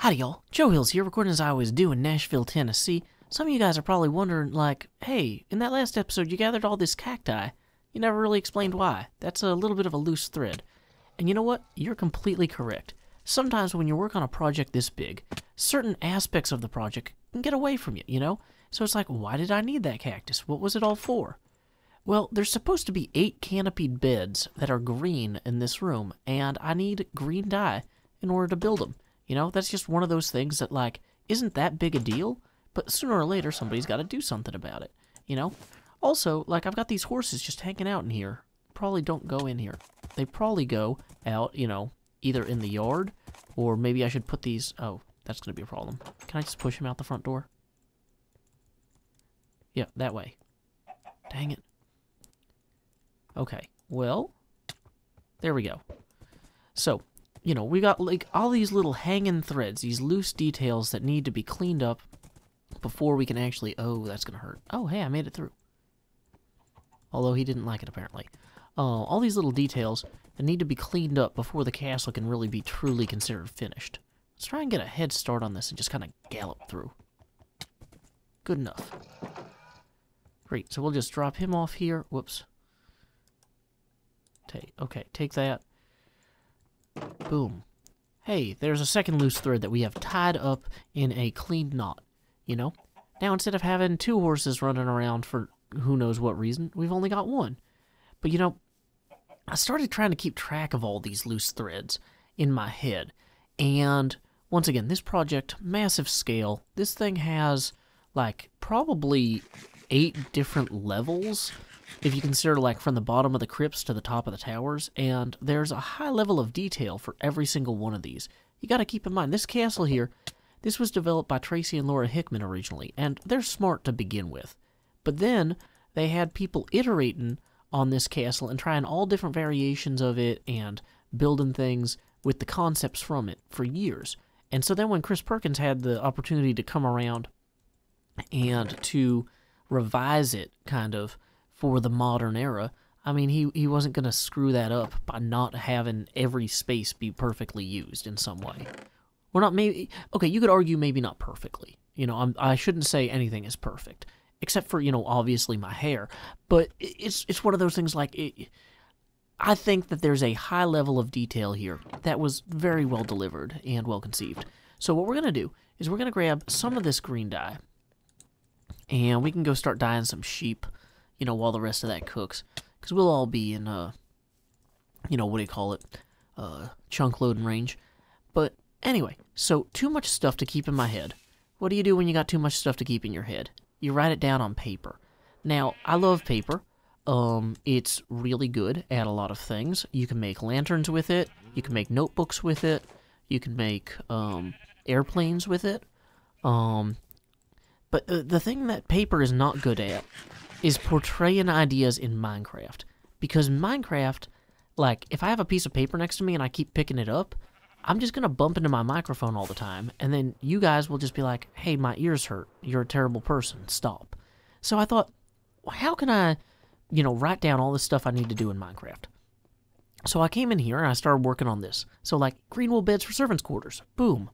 Howdy y'all, Joe Hills here, recording as I always do in Nashville, Tennessee. Some of you guys are probably wondering, like, hey, in that last episode you gathered all this cacti. You never really explained why. That's a little bit of a loose thread. And you know what? You're completely correct. Sometimes when you work on a project this big, certain aspects of the project can get away from you, you know? So it's like, why did I need that cactus? What was it all for? Well, there's supposed to be 8 canopied beds that are green in this room, and I need green dye in order to build them. You know, that's just one of those things that, like, isn't that big a deal, but sooner or later somebody's got to do something about it, you know? Also, like, I've got these horses just hanging out in here. Probably don't go in here. They probably go out, you know, either in the yard, or maybe I should put these... Oh, that's going to be a problem. Can I just push him out the front door? Yeah, that way. Dang it. Okay, well, there we go. So, you know, we got, like, all these little hanging threads, these loose details that need to be cleaned up before we can actually... Oh, that's going to hurt. Oh, hey, I made it through. Although he didn't like it, apparently. All these little details that need to be cleaned up before the castle can really be truly considered finished. Let's try and get a head start on this and just kind of gallop through. Good enough. Great, so we'll just drop him off here. Whoops. Okay, take that. Boom. Hey, there's a second loose thread that we have tied up in a clean knot, you know? Now, instead of having 2 horses running around for who knows what reason, we've only got 1. But, you know, I started trying to keep track of all these loose threads in my head. And, once again, this project, massive scale. This thing has, like, probably 8 different levels, if you consider, like, from the bottom of the crypts to the top of the towers, and there's a high level of detail for every single one of these. You gotta keep in mind, this castle here, this was developed by Tracy and Laura Hickman originally, and they're smart to begin with. But then, they had people iterating on this castle and trying all different variations of it and building things with the concepts from it for years. And so then when Chris Perkins had the opportunity to come around and to revise it, kind of, for the modern era, I mean, he wasn't going to screw that up by not having every space be perfectly used in some way. Well, not maybe... Okay, you could argue maybe not perfectly. You know, I shouldn't say anything is perfect. Except for, you know, obviously my hair. But it's one of those things like... I think that there's a high level of detail here that was very well delivered and well conceived. So what we're going to do is we're going to grab some of this green dye. And we can go start dyeing some sheep, you know, while the rest of that cooks. Because we'll all be in, you know, what do you call it? Chunk loading range. But anyway, so too much stuff to keep in my head. What do you do when you got too much stuff to keep in your head? You write it down on paper. Now, I love paper. It's really good at a lot of things. You can make lanterns with it. You can make notebooks with it. You can make airplanes with it. But the thing that paper is not good at is portraying ideas in Minecraft. Because Minecraft, like, if I have a piece of paper next to me and I keep picking it up, I'm just going to bump into my microphone all the time, and then you guys will just be like, hey, my ears hurt, you're a terrible person, stop. So I thought, well, how can I, you know, write down all this stuff I need to do in Minecraft? So I came in here and I started working on this. So, like, green wool beds for servants' quarters, boom.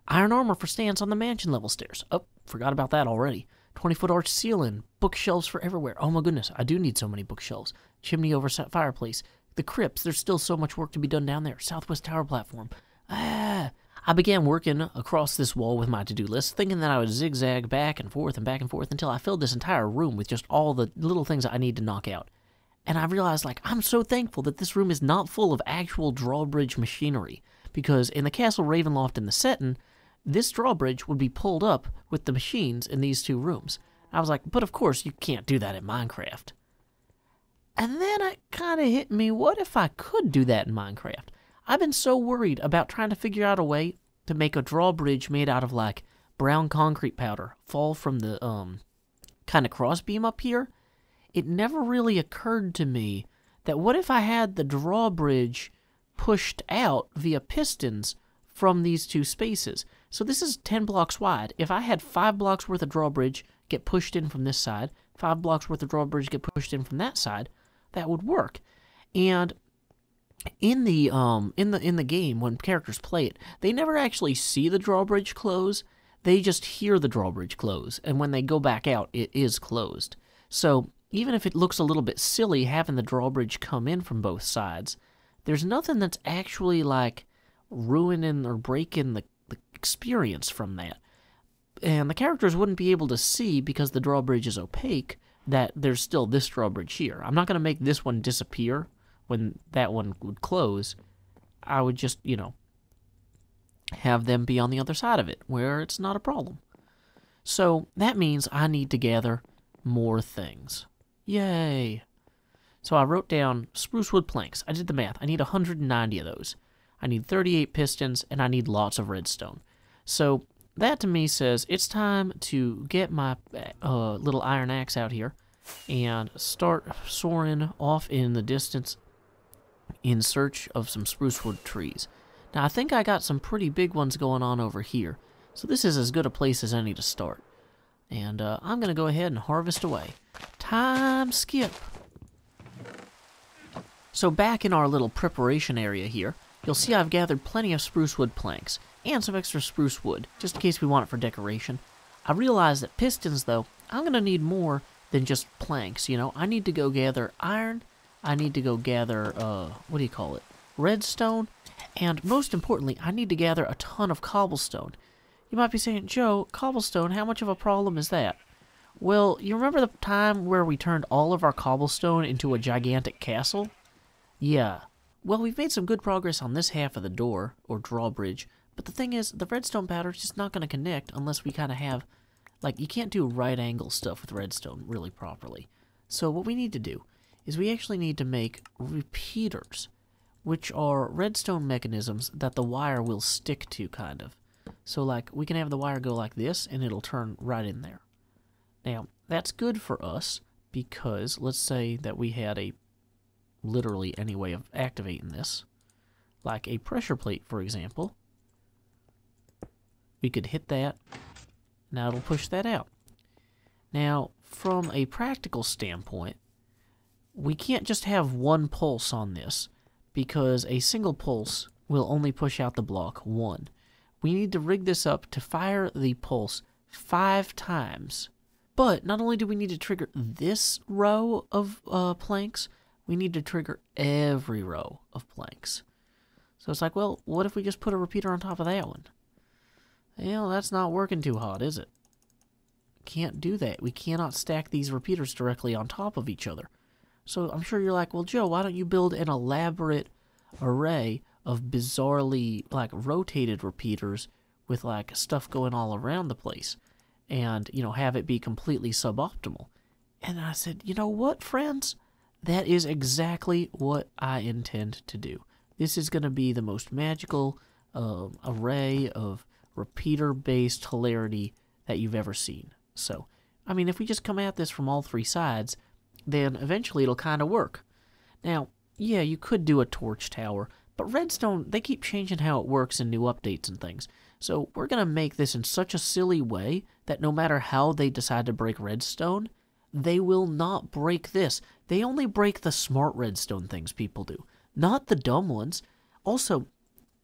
Iron armor for stands on the mansion level stairs, oh, forgot about that already. 20-foot arch ceiling, bookshelves for everywhere, oh my goodness, I do need so many bookshelves. Chimney over fireplace, the crypts, there's still so much work to be done down there, southwest tower platform. I began working across this wall with my to-do list, thinking that I would zigzag back and forth until I filled this entire room with just all the little things that I need to knock out. And I realized, like, I'm so thankful that this room is not full of actual drawbridge machinery, because in the castle Ravenloft in the setting, this drawbridge would be pulled up with the machines in these 2 rooms. I was like, but of course you can't do that in Minecraft. And then it kind of hit me, what if I could do that in Minecraft? I've been so worried about trying to figure out a way to make a drawbridge made out of, like, brown concrete powder fall from the, kind of crossbeam up here. It never really occurred to me that what if I had the drawbridge pushed out via pistons from these 2 spaces? So this is 10 blocks wide. If I had 5 blocks worth of drawbridge get pushed in from this side, 5 blocks worth of drawbridge get pushed in from that side, that would work. And in the game, when characters play it, they never actually see the drawbridge close. They just hear the drawbridge close, and when they go back out, it is closed. So even if it looks a little bit silly having the drawbridge come in from both sides, there's nothing that's actually like ruining or breaking the experience from that. And the characters wouldn't be able to see, because the drawbridge is opaque, that there's still this drawbridge here. I'm not going to make this one disappear when that one would close. I would just, have them be on the other side of it, where it's not a problem. So that means I need to gather more things. Yay! So I wrote down spruce wood planks. I did the math. I need 190 of those. I need 38 pistons, and I need lots of redstone. So that to me says it's time to get my little iron axe out here and start soaring off in the distance in search of some spruce wood trees. Now, I think I got some pretty big ones going on over here, so this is as good a place as any to start. And I'm going to go ahead and harvest away. Time skip! So back in our little preparation area here, you'll see I've gathered plenty of spruce wood planks, and some extra spruce wood, just in case we want it for decoration. I realize that pistons, though, I'm going to need more than just planks, I need to go gather iron, I need to go gather, redstone, and most importantly, I need to gather a ton of cobblestone. You might be saying, Joe, cobblestone, how much of a problem is that? Well, you remember the time where we turned all of our cobblestone into a gigantic castle? Yeah. Well, we've made some good progress on this half of the door, or drawbridge, but the thing is, the redstone powder is just not going to connect unless we kind of have, you can't do right angle stuff with redstone really properly. So what we need to do is we actually need to make repeaters, which are redstone mechanisms that the wire will stick to, kind of. So, we can have the wire go like this, and it'll turn right in there. Now, that's good for us, because let's say that we had literally any way of activating this, like a pressure plate, for example. We could hit that, now it'll push that out. Now, from a practical standpoint, we can't just have one pulse on this, because a single pulse will only push out the block 1. We need to rig this up to fire the pulse 5 times. But not only do we need to trigger this row of planks, we need to trigger every row of planks. So it's like, well, what if we just put a repeater on top of that one? Well, that's not working too hot, is it? Can't do that. We cannot stack these repeaters directly on top of each other. So I'm sure you're like, well, Joe, why don't you build an elaborate array of bizarrely, rotated repeaters with, stuff going all around the place and, have it be completely suboptimal? And I said, you know what, friends? That is exactly what I intend to do. This is going to be the most magical array of repeater-based hilarity that you've ever seen. So, if we just come at this from all 3 sides, then eventually it'll kind of work. Now, yeah, you could do a torch tower, but redstone, they keep changing how it works in new updates and things. So we're going to make this in such a silly way that no matter how they decide to break redstone, they will not break this. They only break the smart redstone things people do, not the dumb ones. Also,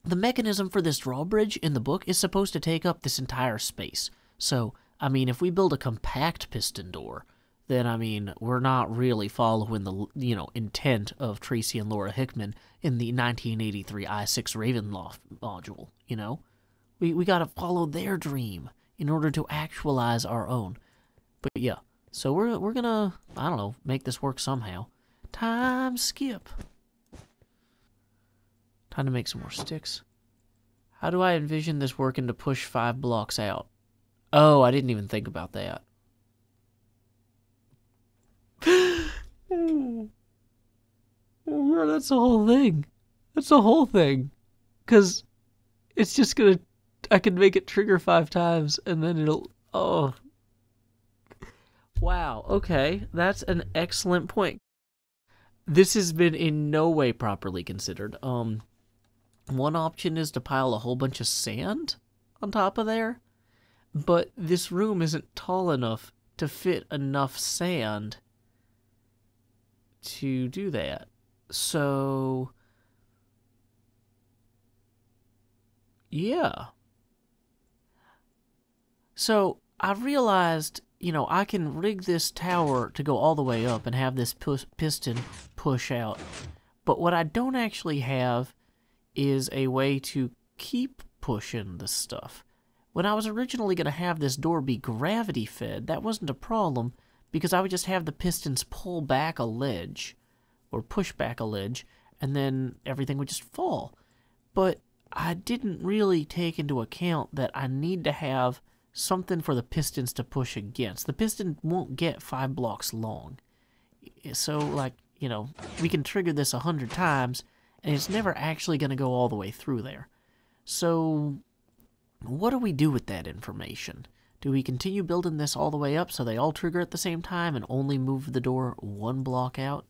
the mechanism for this drawbridge in the book is supposed to take up this entire space. So, if we build a compact piston door, then, we're not really following the, intent of Tracy and Laura Hickman in the 1983 i6 Ravenloft module, We gotta follow their dream in order to actualize our own. But yeah, so we're gonna, I don't know, make this work somehow. Time skip. Time to make some more sticks. How do I envision this working to push 5 blocks out? Oh, I didn't even think about that. That's the whole thing. That's the whole thing. Because it's just gonna... I can make it trigger 5 times, and then it'll... Oh. Wow, okay. That's an excellent point. This has been in no way properly considered. One option is to pile a whole bunch of sand on top of there, but this room isn't tall enough to fit enough sand to do that. So Yeah. So I realized, I can rig this tower to go all the way up and have this piston push out. But what I don't actually have is a way to keep pushing this stuff. When I was originally going to have this door be gravity fed, that wasn't a problem because I would just have the pistons pull back a ledge or push back a ledge and then everything would just fall. But I didn't really take into account that I need to have something for the pistons to push against. The piston won't get 5 blocks long. So, we can trigger this 100 times, and it's never actually going to go all the way through there. So, what do we do with that information? Do we continue building this all the way up so they all trigger at the same time and only move the door 1 block out?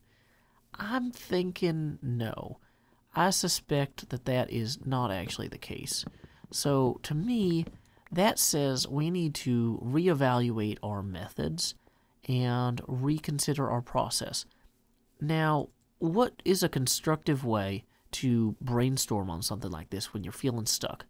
I'm thinking no. I suspect that that is not actually the case. So, to me, that says we need to reevaluate our methods and reconsider our process. Now, what is a constructive way to brainstorm on something like this when you're feeling stuck?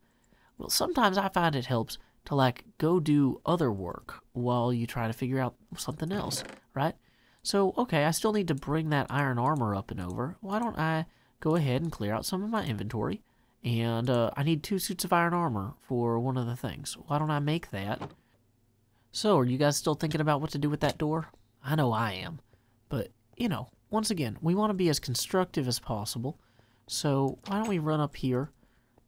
Well, sometimes I find it helps to go do other work while you try to figure out something else, right? So, okay, I still need to bring that iron armor up and over. Why don't I go ahead and clear out some of my inventory? And I need 2 suits of iron armor for one of the things. Why don't I make that? So, are you guys still thinking about what to do with that door? I know I am. But, once again, we want to be as constructive as possible. So, why don't we run up here?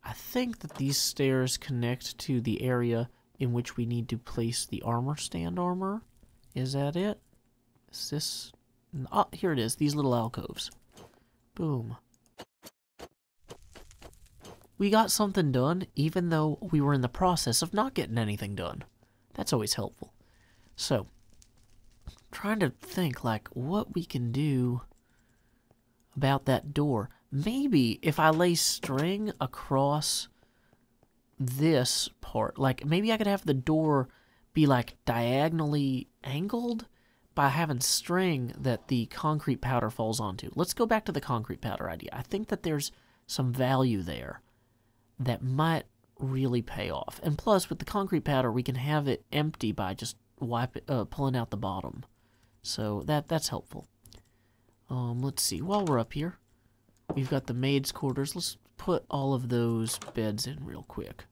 I think that these stairs connect to the area in which we need to place the armor stand armor. Is that it? Is this... Oh, here it is. These little alcoves. Boom. We got something done, even though we were in the process of not getting anything done. That's always helpful. So, trying to think, what we can do about that door. Maybe if I lay string across this part, maybe I could have the door be, diagonally angled by having string that the concrete powder falls onto. Let's go back to the concrete powder idea. I think that there's some value there that might really pay off. And plus, with the concrete powder, we can have it empty by just pulling out the bottom. So that's helpful. Let's see. While we're up here, we've got the maid's quarters. Let's put all of those beds in real quick.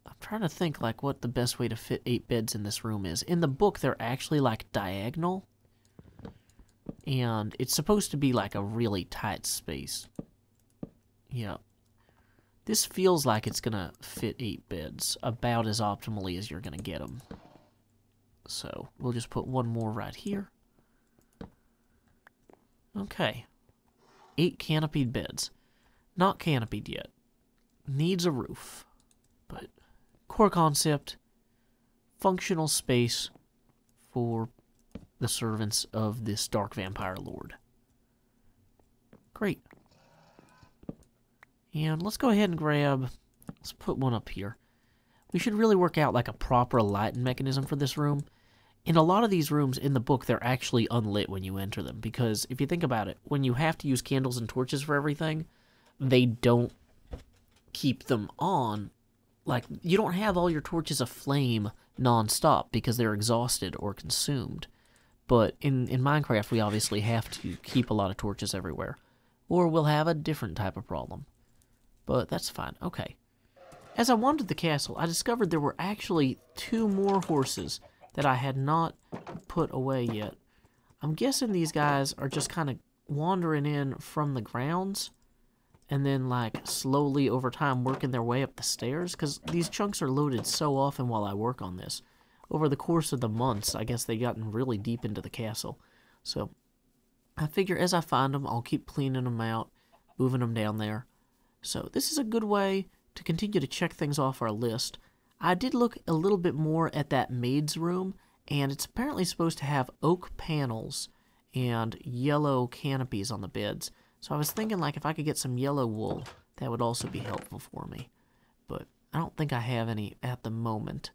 I'm trying to think what the best way to fit 8 beds in this room is. In the book, they're actually diagonal. And it's supposed to be a really tight space. Yeah. This feels like it's going to fit 8 beds about as optimally as you're going to get them. So, we'll just put one more right here. Okay. 8 canopied beds. Not canopied yet. Needs a roof. But core concept, functional space for the servants of this dark vampire lord. Great. And let's go ahead and let's put one up here. We should really work out a proper lighting mechanism for this room. In a lot of these rooms in the book, they're actually unlit when you enter them. Because if you think about it, when you have to use candles and torches for everything, they don't keep them on. You don't have all your torches aflame non-stop because they're exhausted or consumed. But in Minecraft, we obviously have to keep a lot of torches everywhere. Or we'll have a different type of problem. But that's fine. Okay. As I wandered the castle, I discovered there were actually 2 more horses that I had not put away yet. I'm guessing these guys are just kind of wandering in from the grounds and then slowly over time working their way up the stairs, because these chunks are loaded so often while I work on this. Over the course of the months, I guess they've gotten really deep into the castle. So I figure as I find them, I'll keep cleaning them out, moving them down there. So this is a good way to continue to check things off our list. I did look a little bit more at that maid's room, and it's apparently supposed to have oak panels and yellow canopies on the beds. So I was thinking if I could get some yellow wool, that would also be helpful for me. But I don't think I have any at the moment.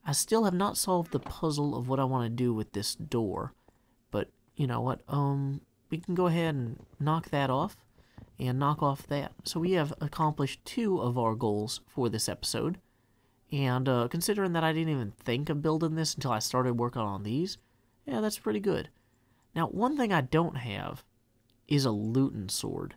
I still have not solved the puzzle of what I want to do with this door. But you know what? We can go ahead and knock that off. and knock off that. So we have accomplished 2 of our goals for this episode. And considering that I didn't even think of building this until I started working on these, yeah, that's pretty good. Now, one thing I don't have is a looting sword.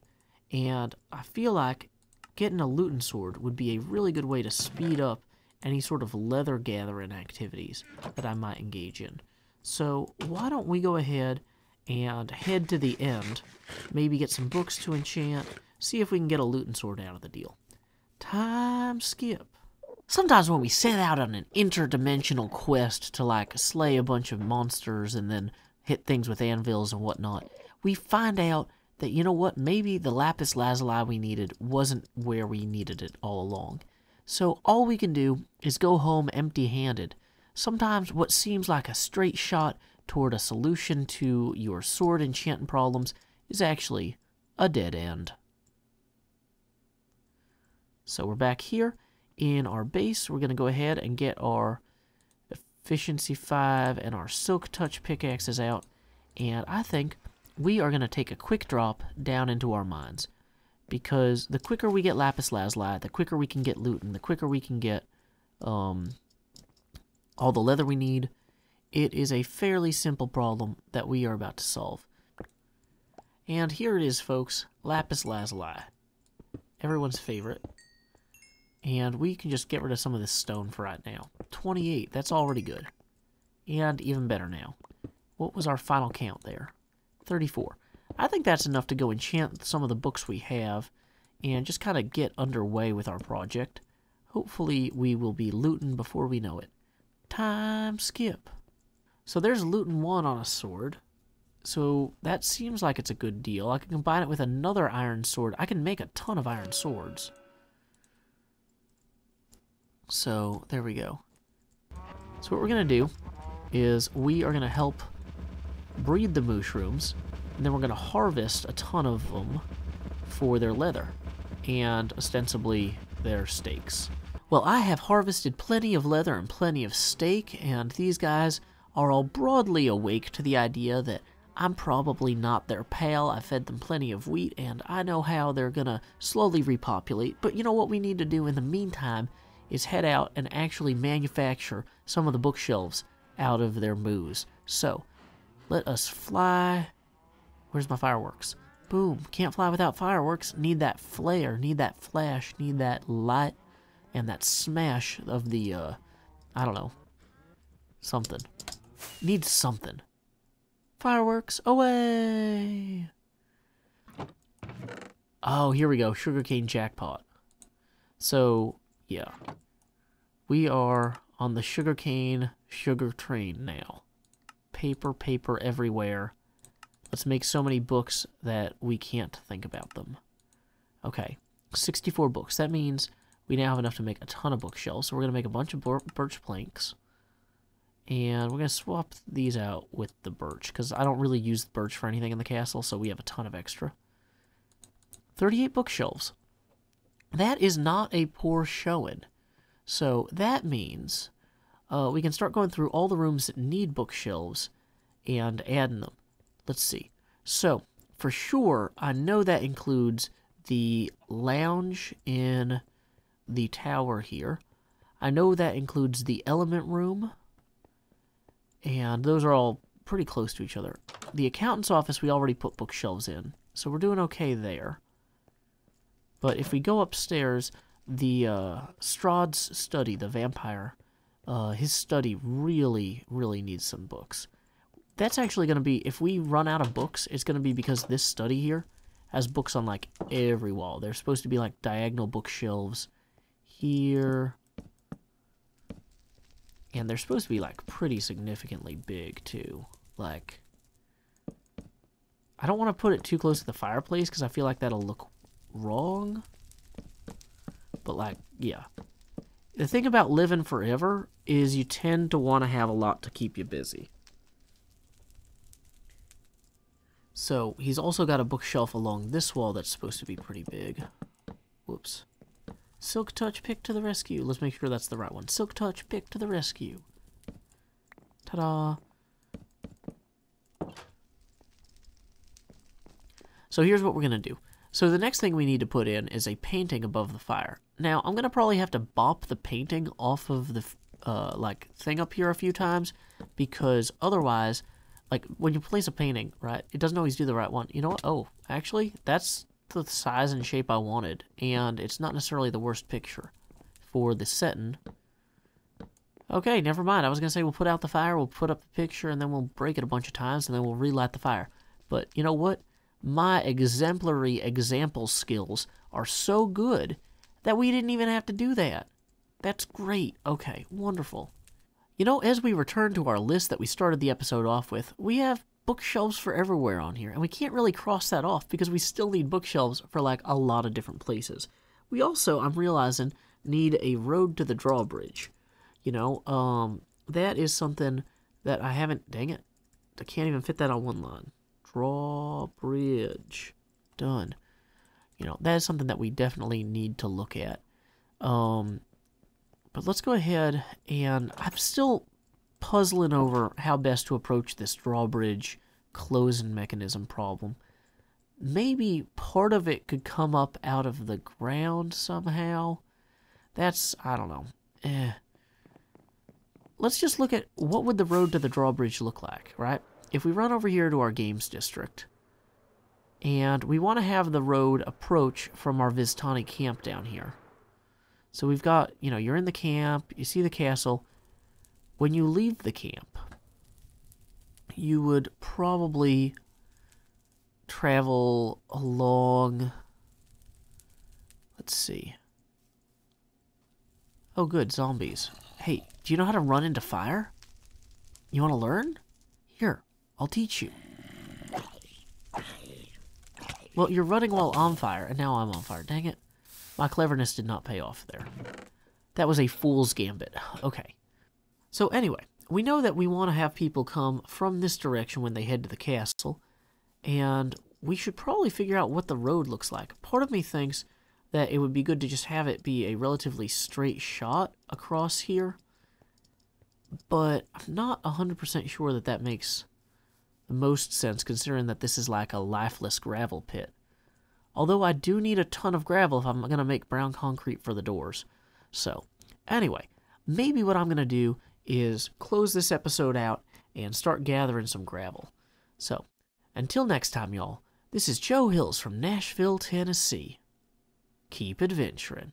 And I feel like getting a looting sword would be a really good way to speed up any sort of leather gathering activities that I might engage in. So why don't we go ahead and head to the end, maybe get some books to enchant, see if we can get a looting sword out of the deal. Time skip. Sometimes when we set out on an interdimensional quest to like slay a bunch of monsters and then hit things with anvils and whatnot, we find out that, you know what, maybe the lapis lazuli we needed wasn't where we needed it all along. So all we can do is go home empty-handed. Sometimes what seems like a straight shot toward a solution to your sword enchanting problems is actually a dead end. So we're back here in our base. We're going to go ahead and get our efficiency 5 and our silk touch pickaxes out. And I think we are going to take a quick drop down into our mines. Because the quicker we get lapis lazuli, the quicker we can get loot, and the quicker we can get all the leather we need, it is a fairly simple problem that we are about to solve. And here it is, folks, lapis lazuli. Everyone's favorite. And we can just get rid of some of this stone for right now. 28, that's already good. And even better now. What was our final count there? 34. I think that's enough to go enchant some of the books we have and just kind of get underway with our project. Hopefully we will be looting before we know it. Time skip. So there's looting 1 on a sword. So that seems like it's a good deal. I can combine it with another iron sword. I can make a ton of iron swords. So there we go. So what we're going to do is we are going to help breed the mushrooms. And then we're going to harvest a ton of them for their leather and ostensibly their steaks. Well, I have harvested plenty of leather and plenty of steak, and these guys are all broadly awake to the idea that I'm probably not their pal. I fed them plenty of wheat, and I know how they're going to slowly repopulate. But you know what we need to do in the meantime is head out and actually manufacture some of the bookshelves out of their moos. So, let us fly. Where's my fireworks? Boom. Can't fly without fireworks. Need that flare. Need that flash. Need that light. And that smash of the, I don't know. Something. Need something. Fireworks away! Oh, here we go. Sugarcane jackpot. So, yeah. We are on the sugarcane sugar train now. Paper, paper everywhere. Let's make so many books that we can't think about them. Okay, 64 books. That means we now have enough to make a ton of bookshelves. So we're going to make a bunch of birch planks. And we're going to swap these out with the birch, because I don't really use the birch for anything in the castle, so we have a ton of extra. 38 bookshelves. That is not a poor showing. So that means we can start going through all the rooms that need bookshelves and adding them. Let's see. So, for sure, I know that includes the lounge in the tower here. I know that includes the element room. And those are all pretty close to each other. The accountant's office, we already put bookshelves in. So we're doing okay there. But if we go upstairs, the Strahd's study, the vampire, his study really, really needs some books. That's actually going to be, if we run out of books, it's going to be because this study here has books on, like, every wall. They're supposed to be, like, diagonal bookshelves here. And they're supposed to be, like, pretty significantly big, too. Like, I don't want to put it too close to the fireplace because I feel like that'll look wrong. But, like, yeah. The thing about living forever is you tend to want to have a lot to keep you busy. So, he's also got a bookshelf along this wall that's supposed to be pretty big. Whoops. Silk Touch, pick to the rescue. Let's make sure that's the right one. Silk Touch, pick to the rescue. Ta-da! So here's what we're going to do. So the next thing we need to put in is a painting above the fire. Now, I'm going to probably have to bop the painting off of the like thing up here a few times, because otherwise, like when you place a painting, right, it doesn't always do the right one. You know what? Oh, actually, that's the size and shape I wanted, and it's not necessarily the worst picture for the setting. Okay, never mind. I was going to say we'll put out the fire, we'll put up the picture, and then we'll break it a bunch of times, and then we'll relight the fire. But you know what? My exemplary example skills are so good that we didn't even have to do that. That's great. Okay, wonderful. You know, as we return to our list that we started the episode off with, we have bookshelves for everywhere on here, and we can't really cross that off because we still need bookshelves for like a lot of different places. We also, I'm realizing, need a road to the drawbridge. You know, that is something that I haven't, dang it, I can't even fit that on one line. Drawbridge. Done. You know, that is something that we definitely need to look at. But let's go ahead, and I'm still puzzling over how best to approach this drawbridge closing mechanism problem. Maybe part of it could come up out of the ground somehow. That's, I don't know. Let's just look at what would the road to the drawbridge look like, right? If we run over here to our games district, and we want to have the road approach from our Vistani camp down here. So we've got, you know, you're in the camp, you see the castle. When you leave the camp, you would probably travel along, let's see. Oh good, zombies. Hey, do you know how to run into fire? You want to learn? Here, I'll teach you. Well, you're running while on fire, and now I'm on fire. Dang it. My cleverness did not pay off there. That was a fool's gambit. Okay. So anyway, we know that we want to have people come from this direction when they head to the castle, and we should probably figure out what the road looks like. Part of me thinks that it would be good to just have it be a relatively straight shot across here, but I'm not 100% sure that that makes the most sense, considering that this is like a lifeless gravel pit. Although I do need a ton of gravel if I'm going to make brown concrete for the doors. So, anyway, maybe what I'm going to do is close this episode out and start gathering some gravel. So, until next time, y'all, this is Joe Hills from Nashville, Tennessee. Keep adventuring.